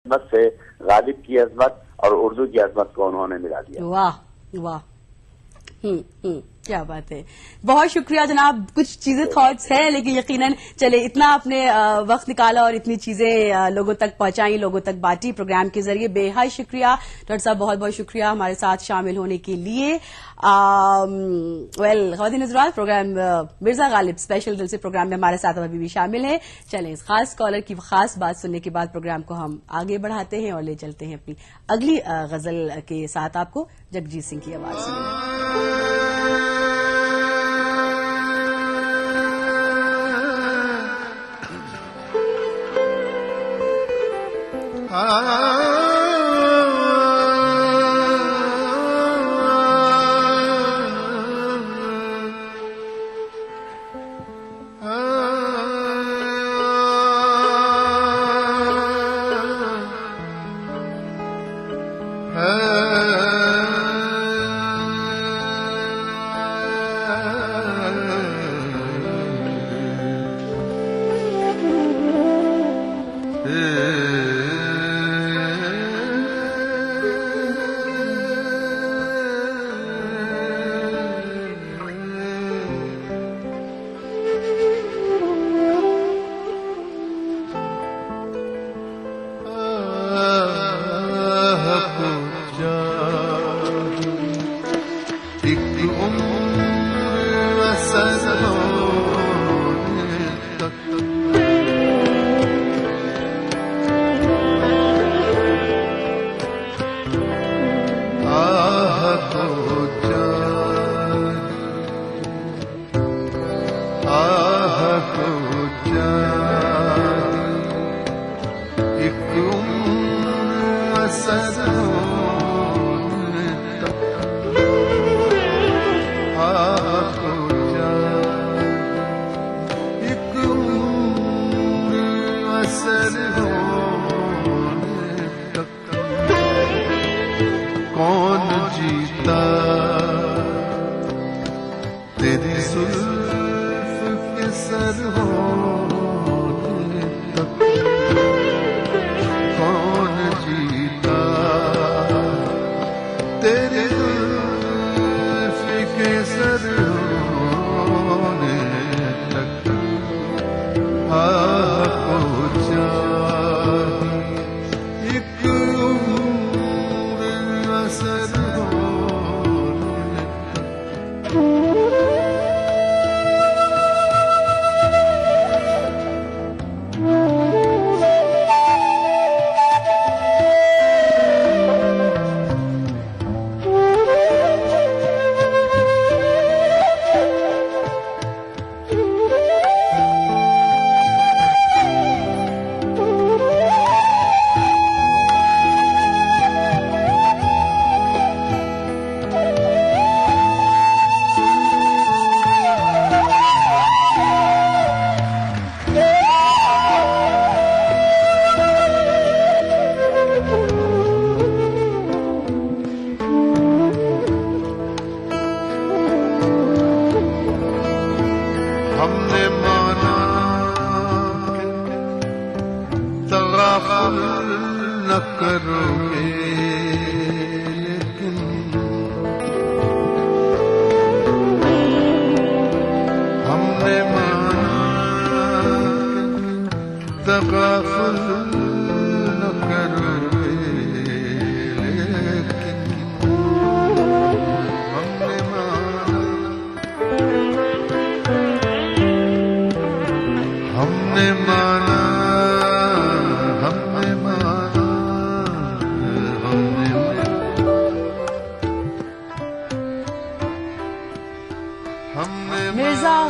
عظمت سے غالب کی عظمت اور اردو کی عظمت کو انہوں نے ملا دیا. واہ واہ، کیا بات ہے. بہت شکریہ جناب. کچھ چیزیں تھاٹس ہیں لیکن یقیناً چلے اتنا آپ نے وقت نکالا اور اتنی چیزیں لوگوں تک پہنچائیں، لوگوں تک بانٹی پروگرام کے ذریعے. بے حد شکریہ ڈاکٹر صاحب، بہت بہت شکریہ ہمارے ساتھ شامل ہونے کے لیے. خواتین حضرات، پروگرام مرزا غالب اسپیشل دل سے پروگرام میں ہمارے ساتھ ابھی بھی شامل ہیں. چلیں اس خاص کالر کی خاص بات سننے کے بعد پروگرام کو ہم آگے بڑھاتے ہیں اور لے چلتے ہیں اپنی اگلی غزل کے ساتھ. آپ کو جگجیت سنگھ کی آواز سنیں.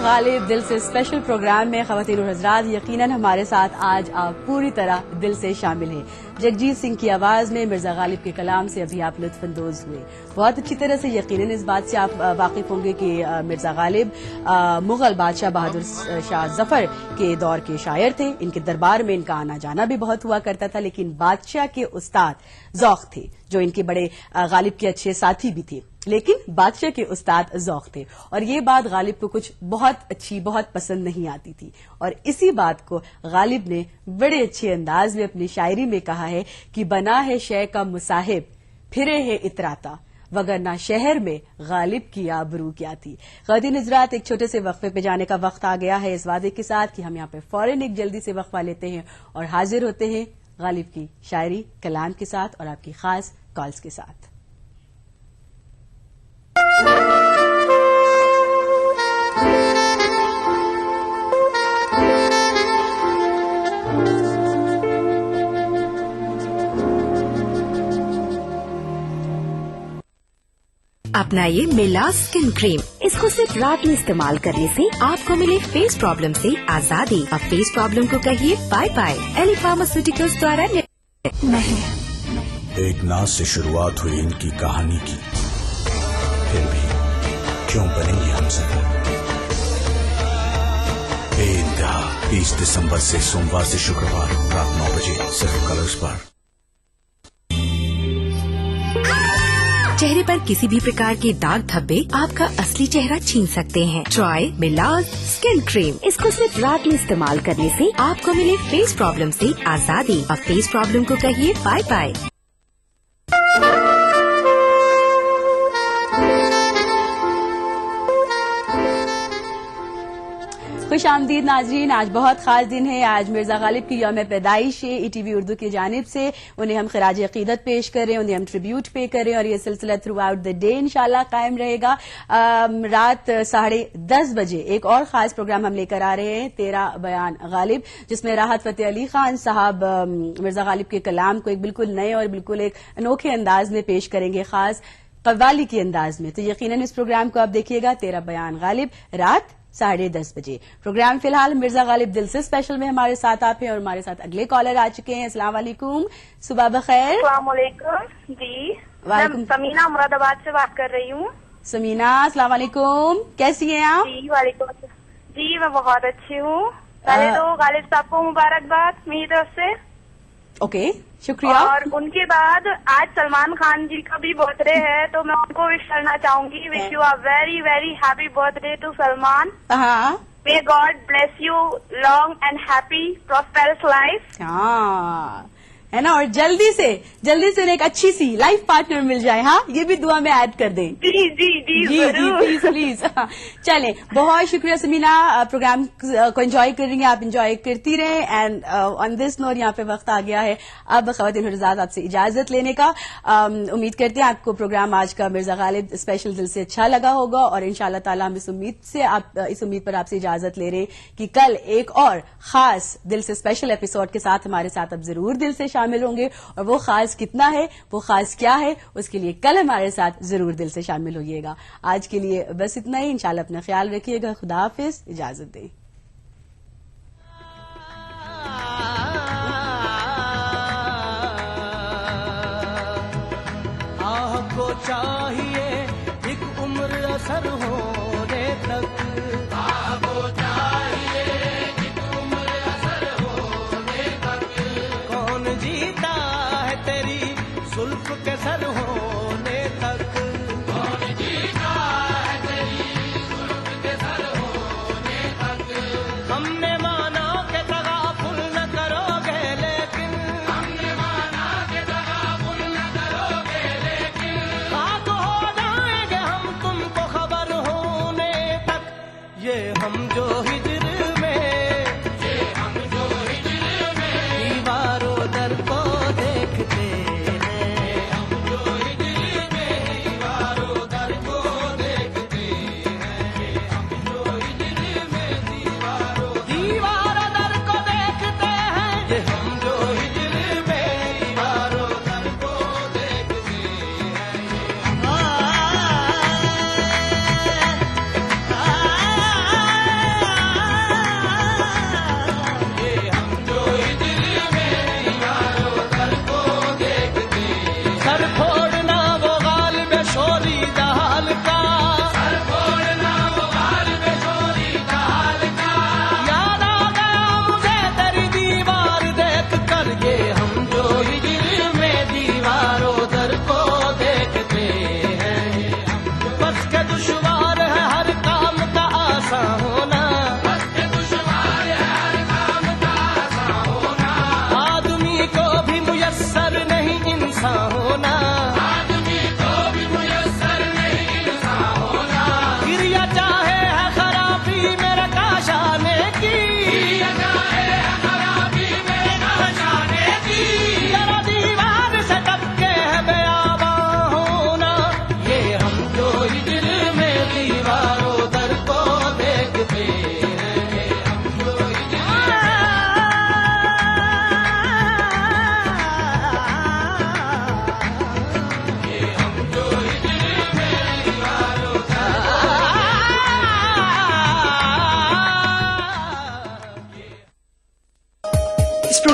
غالب دل سے اسپیشل پروگرام میں خواتین اور حضرات یقیناً ہمارے ساتھ آج آپ پوری طرح دل سے شامل ہیں. جگجیت سنگھ کی آواز میں مرزا غالب کے کلام سے ابھی آپ لطف اندوز ہوئے. بہت اچھی طرح سے یقیناً اس بات سے آپ واقف ہوں گے کہ مرزا غالب مغل بادشاہ بہادر شاہ ظفر کے دور کے شاعر تھے. ان کے دربار میں ان کا آنا جانا بھی بہت ہوا کرتا تھا، لیکن بادشاہ کے استاد ذوق تھے جو ان کے بڑے غالب کے اچھے ساتھی بھی تھے. لیکن بادشاہ کے استاد ذوق تھے اور یہ بات غالب کو کچھ بہت اچھی بہت پسند نہیں آتی تھی اور اسی بات کو غالب نے بڑے اچھے انداز میں اپنی شاعری میں کہا ہے کہ بنا ہے شے کا مصاحب پھرے ہے اتراتا وگرنہ شہر میں غالب کی آبرو کیا تھی. خواتین حضرات ایک چھوٹے سے وقفے پہ جانے کا وقت آ گیا ہے اس وعدے کے ساتھ کہ ہم یہاں پہ فوراً ایک جلدی سے وقفہ لیتے ہیں اور حاضر ہوتے ہیں غالب کی شاعری کلام کے ساتھ اور آپ کی خاص کالز کے ساتھ. اپنائیے میلاز اسکن کریم. اس کو صرف رات میں استعمال کرنے سے آپ کو ملے فیس پرابلم سے آزادی. اب فیس پرابلم کو کہیے بائے بائے. ایلی فارماسیوٹیکلز دوارا ایک ناز سے شروعات ہوئی ان کی کہانی کی, پھر بھی کیوں بنیں گے ہم سب بے انتہا. 30 دسمبر سے سوموار سے شکروار رات 9 بجے صرف کلرز پر. چہرے پر کسی بھی پرکار کے داغ دھبے آپ کا اصلی چہرہ چھین سکتے ہیں. ٹرائی میلاز اسکن کریم. اس کو صرف رات میں استعمال کرنے سے آپ کو ملے فیس پرابلم سے آزادی. اب فیس پرابلم کو کہیے بائے بائے. خوش آمدید ناظرین. آج بہت خاص دن ہے. آج مرزا غالب کی یوم پیدائش ہے. ای ٹی وی اردو کی جانب سے انہیں ہم خراج عقیدت پیش کر رہے ہیں, انہیں ہم ٹریبیوٹ پے کر رہے ہیں اور یہ سلسلہ تھرو آؤٹ دا ڈے انشاءاللہ قائم رہے گا. رات 10:30 بجے ایک اور خاص پروگرام ہم لے کر آ رہے ہیں, 13 بیان غالب, جس میں راحت فتح علی خان صاحب مرزا غالب کے کلام کو ایک بالکل نئے اور بالکل ایک انوکھے انداز میں پیش کریں گے, خاص قوالی کے انداز میں. تو یقیناً اس پروگرام کو آپ دیکھیے گا. 13 بیان غالب رات 10:30 بجے. پروگرام فی الحال مرزا غالب دل سے اسپیشل میں ہمارے ساتھ آپ ہیں اور ہمارے ساتھ اگلے کالر آ چکے ہیں. السلام علیکم, صبح بخیر. السلام علیکم. جی میں سمینا مراد آباد سے بات کر رہی ہوں. سمینا السلام علیکم, کیسی ہیں آپ؟ جی وعلیکم السلام. جی میں بہت اچھی ہوں. پہلے تو غالب صاحب کو مبارکباد میری طرف سے. اوکے, شکریہ. اور ان کے بعد آج سلمان خان جی کا بھی برتھ ڈے ہے تو میں ان کو وش کرنا چاہوں گی. Wish you a very very happy birthday to Salman. ہاں, may God bless you long and happy prosperous life. ہاں ہے نا, اور جلدی سے انہیں ایک اچھی سی لائف پارٹنر مل جائے. ہاں, یہ بھی دعا میں ایڈ کر دیں. جی جی جی جی پلیز پلیز. چلیں, بہت شکریہ سمینا. پروگرام کو انجوائے کر رہی ہیں آپ, انجوائے کرتی رہیں. اینڈ آن دس نوٹ یہاں پہ وقت آ گیا ہے اب خواتین حضرات آپ سے اجازت لینے کا. امید کرتے ہیں آپ کو پروگرام آج کا مرزا غالب اسپیشل دل سے اچھا لگا ہوگا اور انشاءاللہ تعالی ہم اس امید پر آپ سے اجازت لے رہے ہیں کہ کل ایک اور خاص دل سے اسپیشل ایپیسوڈ کے ساتھ ہمارے ساتھ اب ضرور دل سے شامل ہوں گے. اور وہ خاص کتنا ہے, وہ خاص کیا ہے, اس کے لیے کل ہمارے ساتھ ضرور دل سے شامل ہوئیے گا. آج کے لیے بس اتنا ہی. انشاءاللہ اپنا خیال رکھیے گا. خدا حافظ, اجازت دیں. آہ کو چاہیے ایک عمر اثر ہونے تک, آہ کو چاہیے ایک عمر اثر ہونے تک, کون جیتا ہے تیری زلف کے سر ہونے تک, کون جیتا ہے تیری زلف کے سر ہونے تک. ہم نے مانا کہ تغافل نہ کرو گے لیکن, ہم نے مانا کہ تغافل نہ کرو گے لیکن, خاک ہو جائیں گے ہم تم کو خبر ہونے تک. یہ ہم جو ہجر میں, یہ ہم جو ہجر میں دیواروں در کو دیکھتے ہیں, ہم جو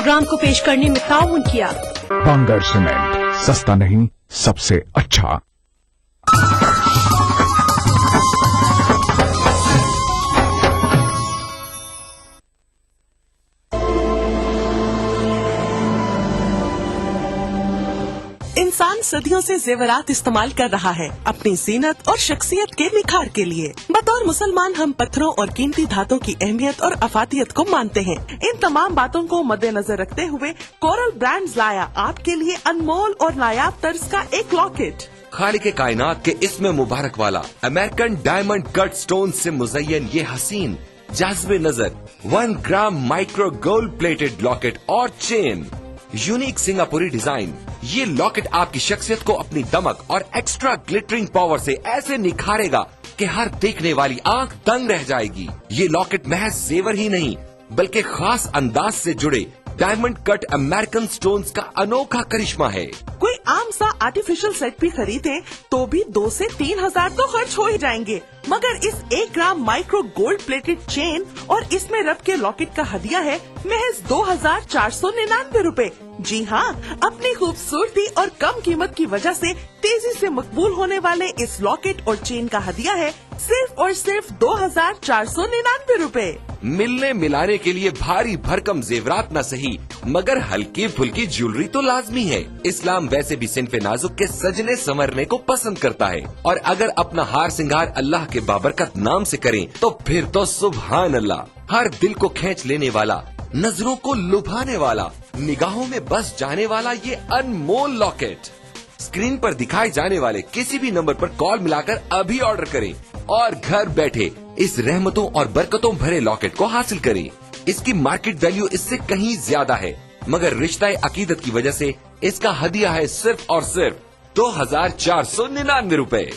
प्रोग्राम को पेश करने में ताउन किया। बंगर सीमेंट, सस्ता नहीं सबसे अच्छा। इंसान सदियों से जेवरात इस्तेमाल कर रहा है अपनी जीनत और शख्सियत के निखार के लिए। बतौर मुसलमान हम पत्थरों और कीमती धातों की अहमियत और अफादियत को मानते हैं। इन तमाम बातों को मद्देनजर रखते हुए कोरल ब्रांड्स लाया आपके लिए अनमोल और नायाब तर्ज का एक लॉकेट। खालिक कायनात के इसमें मुबारक वाला अमेरिकन डायमंड कट स्टोन से मुज़य्यन ये हसीन जाज़बे नजर 1 ग्राम माइक्रो गोल्ड प्लेटेड लॉकेट और चेन, यूनिक सिंगापुरी डिजाइन। ये लॉकेट आपकी शख्सियत को अपनी दमक और एक्स्ट्रा ग्लिटरिंग पावर से ऐसे निखारेगा कि हर देखने वाली आंख दंग रह जाएगी। ये लॉकेट महज जेवर ही नहीं बल्कि खास अंदाज से जुड़े डायमंड कट अमेरिकन स्टोन्स का अनोखा करिश्मा है। कोई आम सा आर्टिफिशियल सेट भी खरीदे तो भी 2 से 3 हजार तो खर्च हो ही जाएंगे, मगर इस 1 ग्राम माइक्रो गोल्ड प्लेटेड चेन और इसमें रब के लॉकेट का हदिया है महज 2,499 रूपए। जी हाँ, अपनी खूबसूरती और कम कीमत की वजह से तेजी से मकबूल होने वाले इस लॉकेट और चेन का हदिया है सिर्फ और सिर्फ 2,499 रूपए। मिलने मिलाने के लिए भारी भरकम जेवरात न सही मगर हल्की फुल्की ज्वेलरी तो लाजमी है। इस्लाम वैसे भी सिनफे नाजुक के सजने संवरने को पसंद करता है और अगर अपना हार सिंगार अल्लाह के बाबरकत नाम से करें तो फिर तो सुभान अल्लाह। हर दिल को खींच लेने वाला, नजरों को लुभाने वाला, निगाहों में बस जाने वाला ये अनमोल लॉकेट स्क्रीन पर दिखाए जाने वाले किसी भी नंबर पर कॉल मिलाकर अभी ऑर्डर करें और घर बैठे इस रहमतों और बरकतों भरे लॉकेट को हासिल करें। इसकी मार्केट वैल्यू इससे कहीं ज्यादा है मगर रिश्ता अकीदत की वजह से इसका हदिया है सिर्फ और सिर्फ 2,499 रूपए।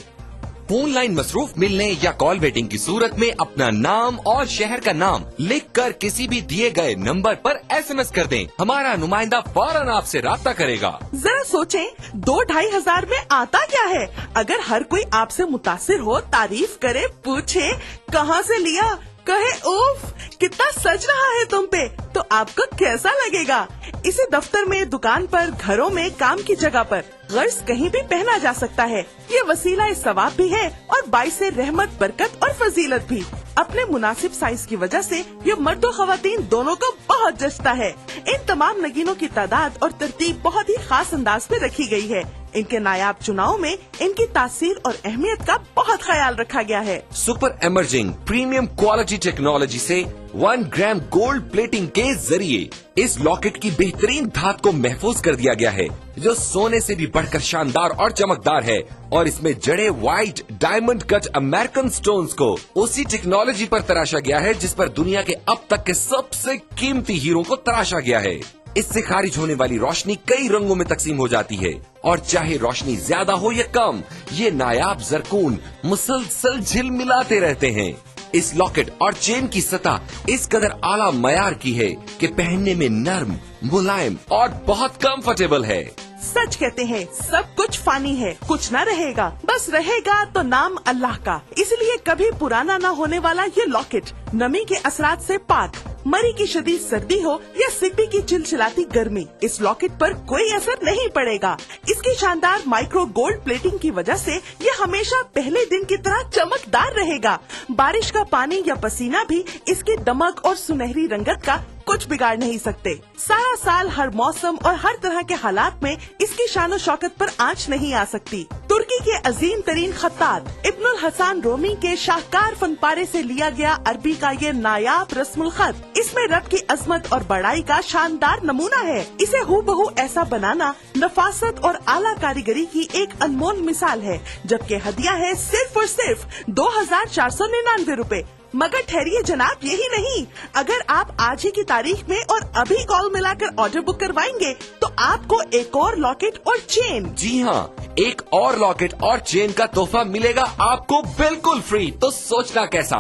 फोन लाइन मसरूफ मिलने या कॉल वेटिंग की सूरत में अपना नाम और शहर का नाम लिखकर किसी भी दिए गए नंबर पर SMS कर दें। हमारा नुमाइंदा फौरन आपसे राब्ता करेगा। जरा सोचें, 2-2.5 हजार में आता क्या है? अगर हर कोई आपसे मुतासिर हो, तारीफ करे, पूछे कहाँ से लिया, कहे उफ कितना सज रहा है तुम पे, तो आपको कैसा लगेगा? इसे दफ्तर में, दुकान पर, घरों में, काम की जगह पर गर्ज कहीं भी पहना जा सकता है। ये वसीला सवाब भी है और बाइसे रहमत, बरकत और फजीलत भी। अपने मुनासिब साइज की वजह से ये मर्द और खवातीन दोनों को बहुत जचता है। इन तमाम नगीनों की तादाद और तरतीब बहुत ही खास अंदाज में रखी गई है। इनके नायाब चुनाव में इनकी तासीर और अहमियत का बहुत ख्याल रखा गया है। Super emerging premium quality technology से 1 ग्राम गोल्ड प्लेटिंग के जरिए इस लॉकेट की बेहतरीन धात को महफूज कर दिया गया है जो सोने से भी बढ़कर शानदार और चमकदार है और इसमें जड़े white diamond cut American stones को उसी टेक्नोलॉजी पर तराशा गया है जिस पर दुनिया के अब तक के सबसे कीमती हीरो को तराशा गया है। इससे खारिज होने वाली रोशनी कई रंगों में तकसीम हो जाती है और चाहे रोशनी ज्यादा हो या कम, ये नायाब जरकून मुसलसल झिलमिलाते रहते हैं। इस लॉकेट और चेन की सतह इस कदर आला मयार की है कि पहनने में नर्म, मुलायम और बहुत कंफर्टेबल है। सच कहते हैं, सब कुछ फानी है, कुछ न रहेगा, बस रहेगा तो नाम अल्लाह का। इसलिए कभी पुराना न होने वाला ये लॉकेट नमी के असरात से पाक, मरी की शदीद सर्दी हो या सिब्बी की चिलचिलाती गर्मी, इस लॉकेट पर कोई असर नहीं पड़ेगा। इसकी शानदार माइक्रो गोल्ड प्लेटिंग की वजह से ये हमेशा पहले दिन की तरह चमकदार रहेगा। बारिश का पानी या पसीना भी इसकी दमक और सुनहरी रंगत का कुछ बिगाड़ नहीं सकते। सारा साल हर मौसम और हर तरह के हालात में इसकी शान शौकत पर आंच नहीं आ सकती। तुर्की के अजीम तरीन खत्तात इब्नुल हसन रोमी के शाहकार फनपारे से लिया गया अरबी का ये नायाब रस्मुल खत, इसमें रब की अजमत और बड़ाई का शानदार नमूना है। इसे हूबहू ऐसा बनाना नफासत और आला कारीगरी की एक अनमोल मिसाल है, जबकि हदिया है सिर्फ और सिर्फ 2,499 रूपए। मगर ठहरिए जनाब, यही नहीं, अगर आप आज ही की तारीख में और अभी कॉल मिलाकर ऑर्डर बुक करवाएंगे तो आपको एक और लॉकेट और चेन, जी हाँ, एक और लॉकेट और चेन का तोहफा मिलेगा आपको बिल्कुल फ्री। तो सोचना कैसा?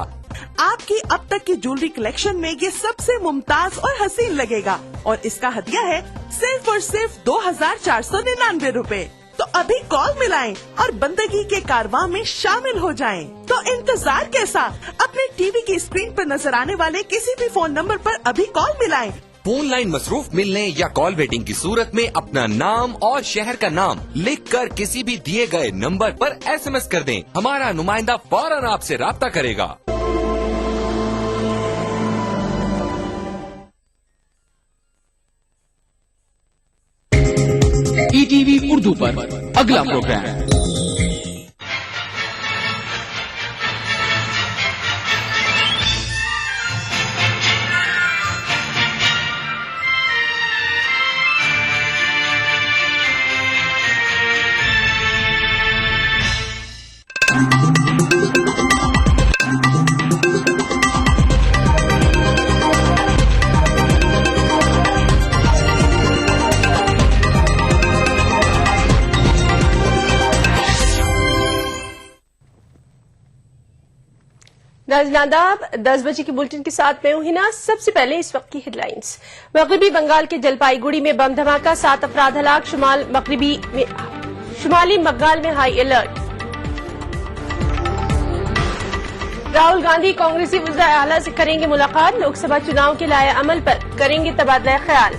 आपकी अब तक की ज्वेलरी कलेक्शन में ये सबसे मुमताज और हसीन लगेगा और इसका हदिया है सिर्फ और सिर्फ 2,499 रूपए। तो अभी कॉल मिलाएं और बंदगी के कारवां में शामिल हो जाएं। तो इंतजार कैसा? अपने टीवी की स्क्रीन पर नजर आने वाले किसी भी फोन नंबर पर अभी कॉल मिलाएं। फोन लाइन मसरूफ मिलने या कॉल वेटिंग की सूरत में अपना नाम और शहर का नाम लिख कर किसी भी दिए गए नंबर पर SMS कर दें। हमारा नुमाइंदा फौरन आपसे राब्ता करेगा। ETV उर्दू पर अगला प्रोग्राम नाज़रीन, 10 बजे की बुलेटिन के साथ मैं हूं हिना। सबसे पहले इस वक्त की हेडलाइंस। मगरबी बंगाल के जलपाईगुड़ी में बम धमाका, 7 अफराद हलाक। शुमाली बंगाल में हाई अलर्ट। राहुल गांधी कांग्रेसी वज़ीर आला से करेंगे मुलाकात, लोकसभा चुनाव के लाए अमल पर करेंगे तबादला ख्याल।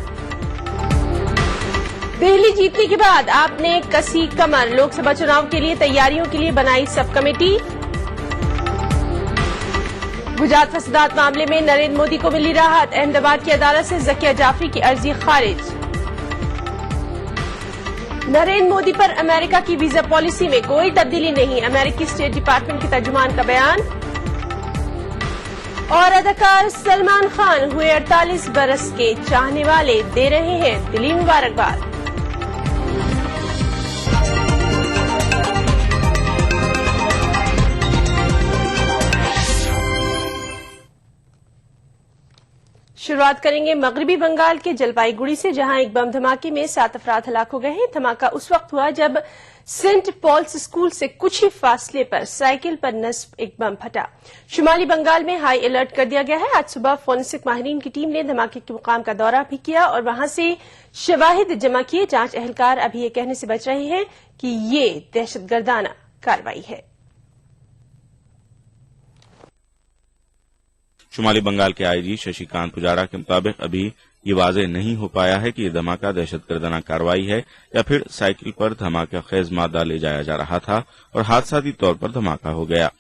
दिल्ली जीतने के बाद आपने कसी कमर, लोकसभा चुनाव के लिए तैयारियों के लिए बनाई सब कमेटी। गुजरात फसादात मामले में नरेंद्र मोदी को मिली राहत, अहमदाबाद की अदालत से ज़किया जाफरी की अर्जी खारिज। नरेंद्र मोदी पर अमेरिका की वीजा पॉलिसी में कोई तब्दीली नहीं, अमेरिकी स्टेट डिपार्टमेंट के तर्जुमान का बयान। और अदाकार सलमान खान हुए 48 बरस के, चाहने वाले दे रहे हैं दिली मुबारकबाद। शुरुआत करेंगे मगरबी बंगाल के जलपाईगुड़ी से, जहां एक बम धमाके में 7 अफराद हलाक हो गए हैं। धमाका उस वक्त हुआ जब सेंट पॉल्स स्कूल से कुछ ही फासले पर साइकिल पर नस्ब एक बम फटा। शुमाली बंगाल में हाई अलर्ट कर दिया गया है। आज सुबह फोरेंसिक माहिरीन की टीम ने धमाके के मुकाम का दौरा भी किया और वहां से शवाहिद जमा किए। जांच एहलकार अभी ये कहने से बच रहे हैं कि ये दहशतगर्दाना कार्रवाई है। शुमाली बंगाल के आईजी शशिकांत पुजारा के मुताबिक अभी ये वाज़ेह नहीं हो पाया है कि ये धमाका दहशतगर्दाना कार्रवाई है या फिर साइकिल पर धमाका खेज मादा ले जाया जा रहा था और हादसाती तौर पर धमाका हो गया।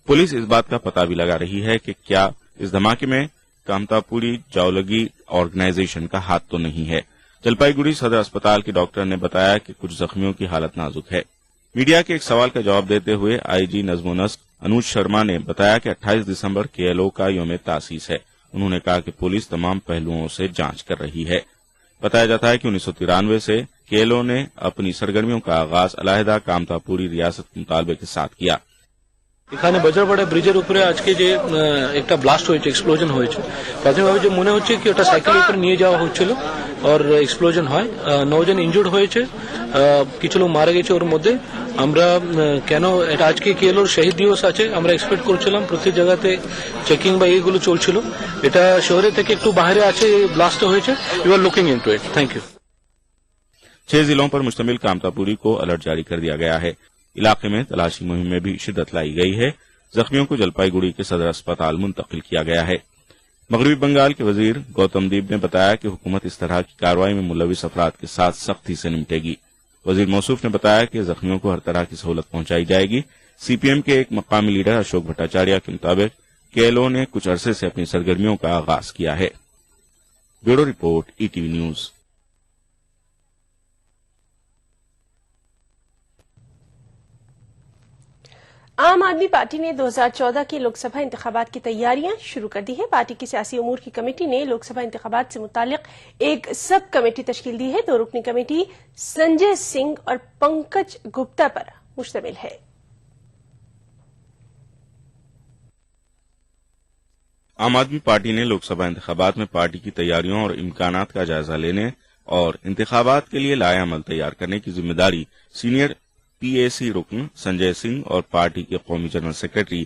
पुलिस इस बात का पता भी लगा रही है कि क्या इस धमाके में कामतापुरी जाओलगी ऑर्गेनाइजेशन का हाथ तो नहीं है। जलपाईगुड़ी सदर अस्पताल के डॉक्टर ने बताया कि कुछ जख्मियों की हालत नाजुक है। मीडिया के एक सवाल का जवाब देते हुए आईजी नज़्म-ओ-नस्क अनुज शर्मा ने बताया कि 28 दिसंबर केएलओ का यौम तासीस है। उन्होंने कहा कि पुलिस तमाम पहलुओं से जांच कर रही है। बताया जाता है कि 1993 से केएलओ ने अपनी सरगर्मियों का आगाज अलहदा कामतापुरी रियासत के मुतालबे के साथ किया। এখানে বজ্রপাড়া ব্রিজের উপরে আজকে যে একটা ব্লাস্ট হয়েছে, এক্সপ্লোজন হয়েছে, প্রাথমিকভাবে যে মনে হচ্ছে কি ওটা সাইকেলের উপরে নিয়ে যাওয়া হচ্ছিল আর এক্সপ্লোজন হয়। 9 জন ইনজুর্ড হয়েছে, কিছু লোক মারা গেছে ওর মধ্যে। আমরা কেন এটা আজকে কেএলওর শহীদ দিবস আছে, আমরা এক্সপেক্ট করছিলাম প্রতি জায়গাতে চেকিং বা এইগুলো চলছিল। এটা শহরে থেকে একটু বাইরে আছে, ব্লাস্ট হয়েছে। You are looking into it. Thank you. 6 जिलों पर मुश्तमिल कामतापुरी को अलर्ट जारी कर दिया गया है। इलाके में तलाशी मुहिम में भी शिद्दत लाई गई है। जख्मियों को जलपाईगुड़ी के सदर अस्पताल मुंतकिल किया गया है। मगरबी बंगाल के वजीर गौतम दीप ने बताया कि हुकूमत इस तरह की कार्रवाई में मुलविस अफराद के साथ सख्ती से निपटेगी। वजीर मौसूफ ने बताया कि जख्मियों को हर तरह की सहूलत पहुंचाई जाएगी। सीपीएम के एक मकामी लीडर अशोक भट्टाचार्य के मुताबिक केएलओ ने कुछ अरसे से अपनी सरगर्मियों का आगाज किया है। Bureau report, ETV news. आम आदमी पार्टी ने 2014 के लोकसभा इंतखाबात की तैयारियां शुरू कर दी है। पार्टी की सियासी उमूर की कमेटी ने लोकसभा इंतखाबात से मुतालिक एक सब कमेटी तश्कील दी है। 2 रुकनी कमेटी संजय सिंह और पंकज गुप्ता पर मुश्तमिल है। आम आदमी पार्टी ने लोकसभा इंतखाबात में पार्टी की तैयारियों और इम्कानात का जायजा लेने और इंतखाबात के लिए लाए अमल तैयार करने की जिम्मेदारी सीनियर पीएसी रुकन संजय सिंह और पार्टी के कौमी जनरल सेक्रेटरी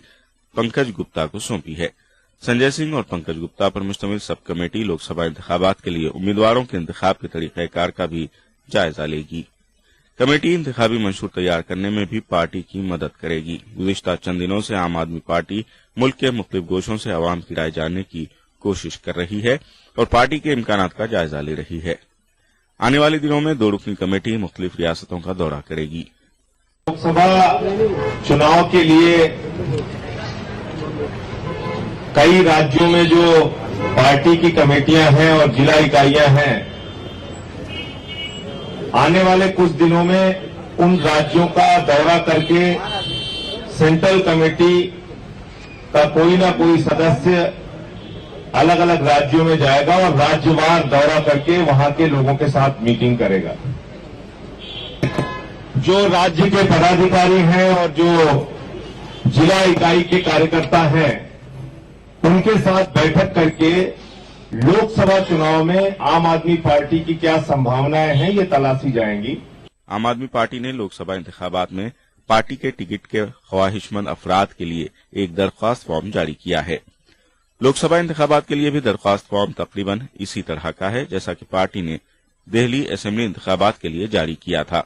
पंकज गुप्ता को सौंपी है। संजय सिंह और पंकज गुप्ता पर मुश्तमिल सब कमेटी लोकसभा इंतखाबात के लिए उम्मीदवारों के इंतखाब के तरीक़ाकार का भी जायजा लेगी। कमेटी इंतखाबी मंशूर तैयार करने में भी पार्टी की मदद करेगी। गुज़िश्ता चंद दिनों से आम आदमी पार्टी मुल्क के मुख्तलिफ गोशों से अवाम की राय जानने की कोशिश कर रही है और पार्टी के इम्कानात का जायजा ले रही है। आने वाले दिनों में 2 रुकनी कमेटी मुख्तलिफ रियासतों का दौरा करेगी। लोकसभा चुनाव के लिए कई राज्यों में जो पार्टी की कमेटियां हैं और जिला इकाइयां हैं, आने वाले कुछ दिनों में उन राज्यों का दौरा करके सेंट्रल कमेटी का कोई ना कोई सदस्य अलग अलग राज्यों में जाएगा और राज्यवार दौरा करके वहां के लोगों के साथ मीटिंग करेगा। जो राज्य के पदाधिकारी हैं और जो जिला इकाई के कार्यकर्ता हैं, उनके साथ बैठक करके लोकसभा चुनाव में आम आदमी पार्टी की क्या संभावनाएं हैं ये तलाशी जाएंगी। आम आदमी पार्टी ने लोकसभा इंतखाबात में पार्टी के टिकट के ख्वाहिशमंद अफराद के लिए एक दरख्वास्त फॉर्म जारी किया है। लोकसभा इंतखाबात के लिए भी दरख्वास्त फॉर्म तकरीबन इसी तरह का है जैसा कि पार्टी ने दिल्ली असेंबली इंतखाबात के लिए जारी किया था।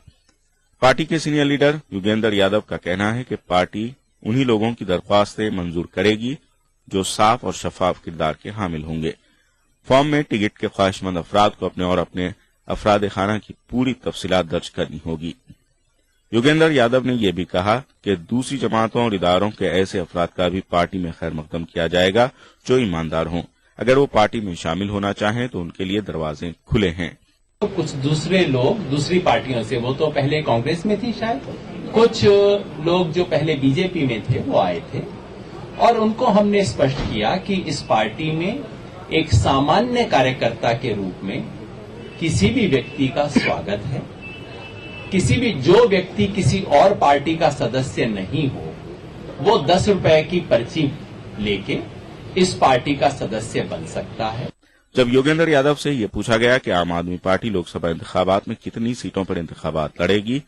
पार्टी के सीनियर लीडर योगेंद्र यादव का कहना है कि पार्टी उन्हीं लोगों की दरख्वास्तें मंजूर करेगी जो साफ और शफाफ किरदार के हामिल होंगे। फॉर्म में टिकट के ख्वाहिशमंद अफराद को अपने और अपने अफराद खाना की पूरी तफसीलात दर्ज करनी होगी। योगेंद्र यादव ने यह भी कहा कि दूसरी जमातों और इदारों के ऐसे अफराद का भी पार्टी में खैर मकदम किया जाएगा जो ईमानदार हों। अगर वो पार्टी में शामिल होना चाहें तो उनके लिए दरवाजे खुले हैं। कुछ दूसरे लोग दूसरी पार्टियों से, वो तो पहले कांग्रेस में थी शायद, कुछ लोग जो पहले बीजेपी में थे वो आए थे और उनको हमने स्पष्ट किया कि इस पार्टी में एक सामान्य कार्यकर्ता के रूप में किसी भी व्यक्ति का स्वागत है। किसी भी जो व्यक्ति किसी और पार्टी का सदस्य नहीं हो वो 10 रुपए की पर्ची लेके इस पार्टी का सदस्य बन सकता है। जब योगेंद्र यादव से ये पूछा गया कि आम आदमी पार्टी लोकसभा इंतखाबात में कितनी सीटों पर इंतखाबात लड़ेगी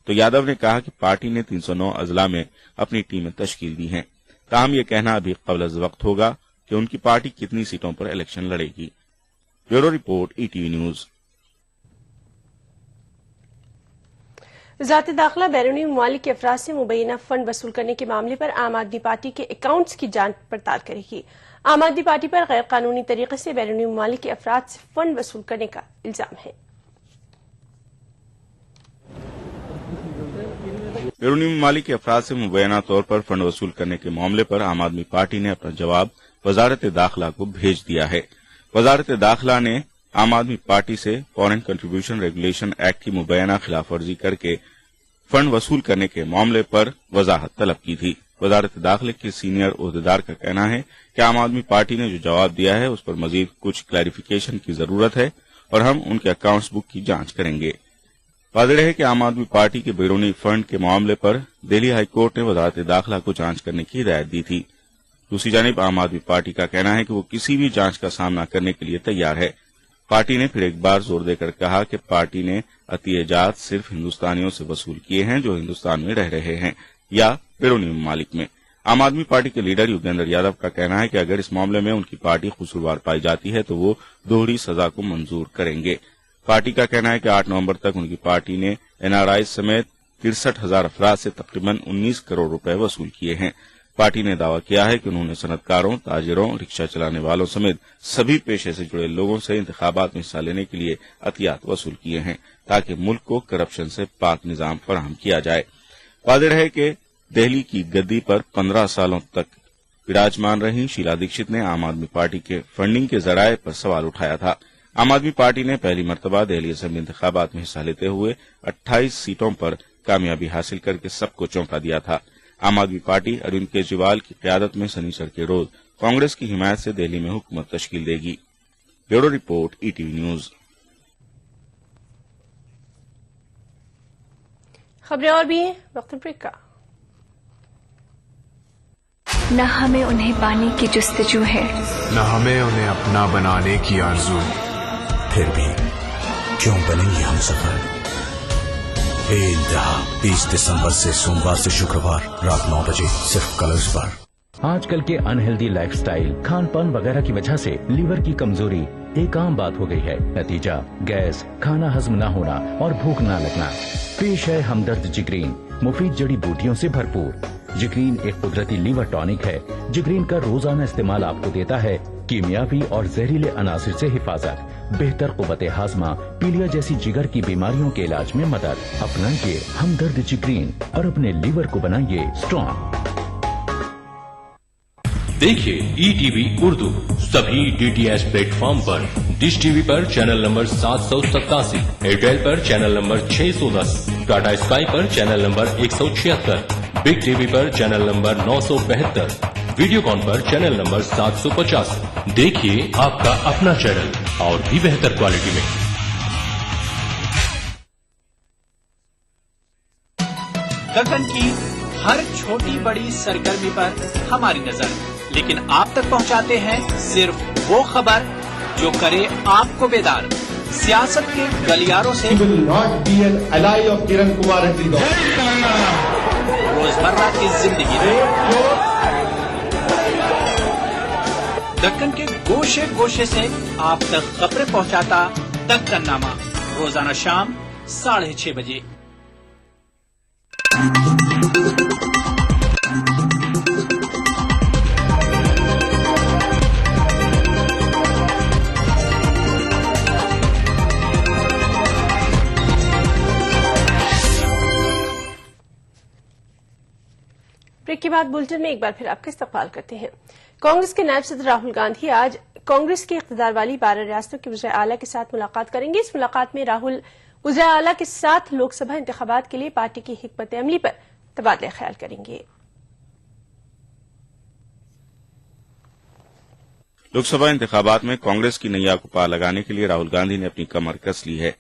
तो यादव ने कहा कि पार्टी ने 309 अजला में अपनी टीमें तश्कील दी हैं। ताहम ये कहना अभी क़ब्ल-अज़-वक्त होगा कि उनकी पार्टी कितनी सीटों पर इलेक्शन लड़ेगी। Bureau report, ETV news. वज़ारत दाखिला बैरूनी ममालिक के अफराद से मुबैना फंड वसूल करने के मामले पर आम आदमी पार्टी के अकाउंट्स की जांच पड़ताल करेगी। आम आदमी पार्टी पर गैर कानूनी तरीके से बैरूनी ममालिक के अफराद से फंड वसूल करने का इल्जाम है। बैरूनी ममालिक के अफराद से मुबैना तौर पर फंड वसूल करने के मामले पर आम आदमी पार्टी ने अपना जवाब वजारत दाखिला को भेज दिया है। वजारत दाखिला ने आम आदमी पार्टी से फॉरेन कंट्रीब्यूशन रेगुलेशन एक्ट की मुबैना खिलाफ वर्जी करके फंड वसूल करने के मामले पर वजाहत तलब की थी। वजारत दाखिले के सीनियर ओहदेदार का कहना है कि आम आदमी पार्टी ने जो जवाब दिया है उस पर मजीद कुछ क्लैरिफिकेशन की जरूरत है और हम उनके अकाउंट्स बुक की जांच करेंगे। वाज़ेह है कि आम आदमी पार्टी के बैरूनी फंड के मामले पर दिल्ली हाईकोर्ट ने वजारत दाखिला को जांच करने की हिदायत दी थी। दूसरी जानिब आम आदमी पार्टी का कहना है कि वो किसी भी जांच का सामना करने के लिए तैयार है। पार्टी ने फिर एक बार जोर देकर कहा कि पार्टी ने अतियजात सिर्फ हिंदुस्तानियों से वसूल किए हैं जो हिंदुस्तान में रह रहे हैं या बैरूनी ममालिक में। आम आदमी पार्टी के लीडर योगेंद्र यादव का कहना है कि अगर इस मामले में उनकी पार्टी कसूरवार पाई जाती है तो वो दोहरी सजा को मंजूर करेंगे। पार्टी का कहना है कि 8 नवंबर तक उनकी पार्टी ने एनआरआई समेत 63,000 अफराद से तकरीबन 19 करोड़ रुपए वसूल किए हैं। पार्टी ने दावा किया है कि उन्होंने सनतकारों, ताजिरों, रिक्शा चलाने वालों समेत सभी पेशे से जुड़े लोगों से इंतखाबात में हिस्सा लेने के लिए अतियात वसूल किए हैं ताकि मुल्क को करप्शन से पाक निजाम फराहम किया जाए। वाज़ेह है कि दिल्ली की गद्दी पर 15 सालों तक विराजमान रही शीला दीक्षित ने आम आदमी पार्टी के फंडिंग के जराये पर सवाल उठाया था। आम आदमी पार्टी ने पहली मरतबा दिल्ली असेंबली इंतखाबात में हिस्सा लेते हुए 28 सीटों पर कामयाबी हासिल करके सबको चौंका दिया था। आम आदमी पार्टी अरविंद केजरीवाल की क़यादत में शनिचर के रोज कांग्रेस की हिमायत से दिल्ली में हुकूमत तश्कील देगी। Bureau report, ETV news. खबरें और भी हैं, वक्त ब्रेक का। न हमें उन्हें पाने की जुस्तजू है, न हमें उन्हें अपना बनाने की आरज़ू, फिर भी क्यों बनेंगे हम सफर। इंतहा 20 दिसंबर से सोमवार से शुक्रवार रात 9 बजे सिर्फ कलर्स पर। आजकल के अनहेल्दी लाइफस्टाइल, खान पान वगैरह की वजह से लीवर की कमजोरी एक आम बात हो गई है। नतीजा गैस, खाना हजम न होना और भूख न लगना। पेश है हमदर्द जिग्रीन, मुफीद जड़ी बूटियों से भरपूर। जिग्रीन एक कुदरती लीवर टॉनिक है। जिग्रीन का रोजाना इस्तेमाल आपको देता है कीमियावी और जहरीले अनासिर से हिफाजत, बेहतर कुव्वत हाजमा, पीलिया जैसी जिगर की बीमारियों के इलाज में मदद। अपनाइए हमदर्द जिग्रीन और अपने लीवर को बनाइए स्ट्रॉन्ग। देखिए ETV उर्दू सभी DTH प्लेटफॉर्म पर, डिश टीवी पर चैनल नंबर 787, एयरटेल पर चैनल नंबर 610, टाटा स्काई पर चैनल नंबर 176, बिग टीवी पर चैनल नंबर 972, वीडियोकॉन पर चैनल नंबर 750। देखिए आपका अपना चैनल और भी बेहतर क्वालिटी में। दक्कन की हर छोटी बड़ी सरगर्मी पर हमारी नजर, लेकिन आप तक पहुंचाते हैं सिर्फ वो खबर जो करे आपको बेदार। सियासत के गलियारों से रोजमर्रा की जिंदगी में, दक्कन के गोशे गोशे से आप तक खबरें पहुंचाता दक्कननामा, रोजाना शाम 6:30 बजे। ब्रेक के बाद बुलेटिन में एक बार फिर आपका इस्तकबाल करते हैं। कांग्रेस के नायब सदर राहुल गांधी आज कांग्रेस की इख्तियार वाली 12 रियासतों के वज़ीर आला के साथ मुलाकात करेंगे। इस मुलाकात में राहुल वज़ीर आला के साथ लोकसभा इंतखाबात के लिए पार्टी की हिकमत अमली पर तबादला ख्याल करेंगे। लोकसभा इंतखाबात में कांग्रेस की नैया को पार लगाने के लिए राहुल गांधी ने अपनी कमर कस ली है।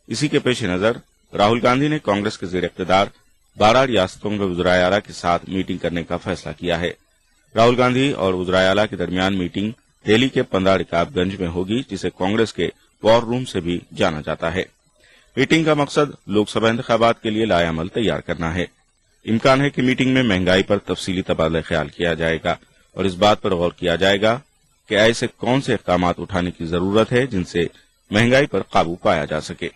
इसी के पेश नजर राहुल गांधी ने कांग्रेस के ज़ेर इक़्तिदार 12 रियासतों के वज़ीर आला के साथ मीटिंग करने का फैसला किया है। राहुल गांधी और वज़ीर आला के दरमियान मीटिंग दिल्ली के 15 रकाबगंज में होगी, जिसे कांग्रेस के वॉर रूम से भी जाना जाता है। मीटिंग का मकसद लोकसभा इंतखाबात के लिए लाएअमल तैयार करना है। इम्कान है कि मीटिंग में महंगाई पर तफसीली तबादला ख्याल किया जाएगा और इस बात पर गौर किया जाएगा कि ऐसे कौन से इक़दाम उठाने की जरूरत है जिनसे महंगाई पर काबू पाया जा सके।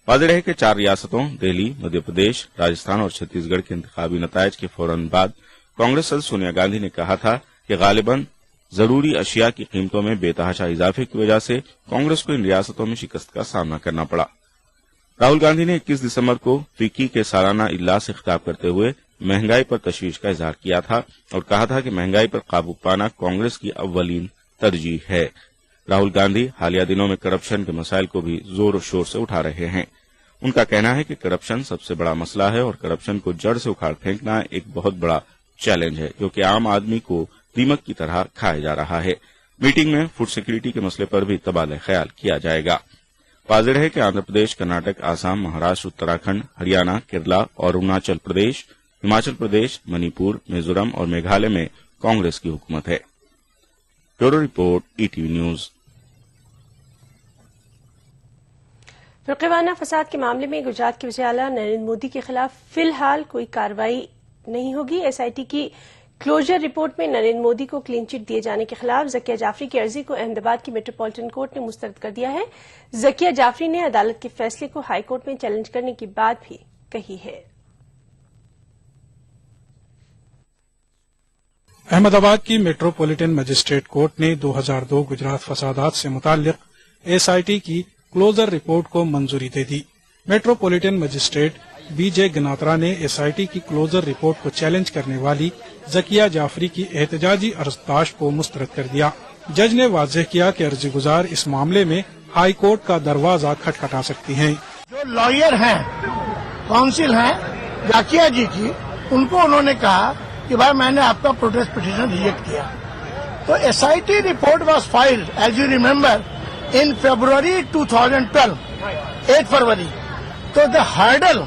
वाज़ेह है कि 4 रियासतों दिल्ली, मध्य प्रदेश, राजस्थान और छत्तीसगढ़ के इंतखाबी नतायज के फौरन बाद कांग्रेस सदस्य सोनिया गांधी ने कहा था कि गालिबन जरूरी अशिया की कीमतों में बेतहाशा इजाफे की वजह से कांग्रेस को इन रियासतों में शिकस्त का सामना करना पड़ा। राहुल गांधी ने 21 दिसंबर को फिक्की के सालाना इजलास से खिताब करते हुए महंगाई पर तशवीश का इजहार किया था और कहा था कि महंगाई पर काबू पाना कांग्रेस की अव्वलीन तरजीह है। राहुल गांधी हालिया दिनों में करप्शन के मसाइल को भी जोर शोर से उठा रहे हैं। उनका कहना है कि करप्शन सबसे बड़ा मसला है और करप्शन को जड़ से उखाड़ फेंकना एक बहुत बड़ा चैलेंज है, जो कि आम आदमी को दीमक की तरह खाया जा रहा है। मीटिंग में फूड सिक्योरिटी के मसले पर भी तबादला ख्याल किया जाएगा। वाज़ेह है कि आंध्र प्रदेश, कर्नाटक, आसाम, महाराष्ट्र, उत्तराखंड, हरियाणा, केरला और अरुणाचल प्रदेश, हिमाचल प्रदेश, मणिपुर, मिजोरम और मेघालय में कांग्रेस की हुकूमत है। Bureau report, ETV news. फिरक़ेवाना फसाद के मामले में गुजरात के वज़ीर आला नरेंद्र मोदी के खिलाफ फिलहाल कोई कार्रवाई नहीं होगी। SIT की क्लोजर रिपोर्ट में नरेंद्र मोदी को क्लीन चिट दिए जाने के खिलाफ जकिया जाफरी की अर्जी को अहमदाबाद की मेट्रोपॉलिटन कोर्ट ने मुस्तरद कर दिया है। जकिया जाफरी ने अदालत के फैसले को हाईकोर्ट में चैलेंज करने की बात भी कही है। अहमदाबाद की मेट्रोपॉलिटन मजिस्ट्रेट कोर्ट ने 2002 गुजरात फसादात से मुताल्लिक SIT की क्लोजर रिपोर्ट को मंजूरी दे दी। मेट्रोपॉलिटन मजिस्ट्रेट BJ गनात्रा ने SIT की क्लोजर रिपोर्ट को चैलेंज करने वाली जकिया जाफरी की एहतजाजी अर्जदाश्त को मुस्तरद कर दिया। जज ने वाज़ेह किया कि अर्जी गुजार इस मामले में हाई कोर्ट का दरवाजा खटखटा सकती हैं। जो लॉयर हैं, काउंसिल हैं जाकिया जी की, उनको उन्होंने कहा कि भाई मैंने आपका प्रोटेस्ट पिटीशन रिजेक्ट किया। तो SIT report was filed as you remember in February 2012, 8 फरवरी। तो द हर्डल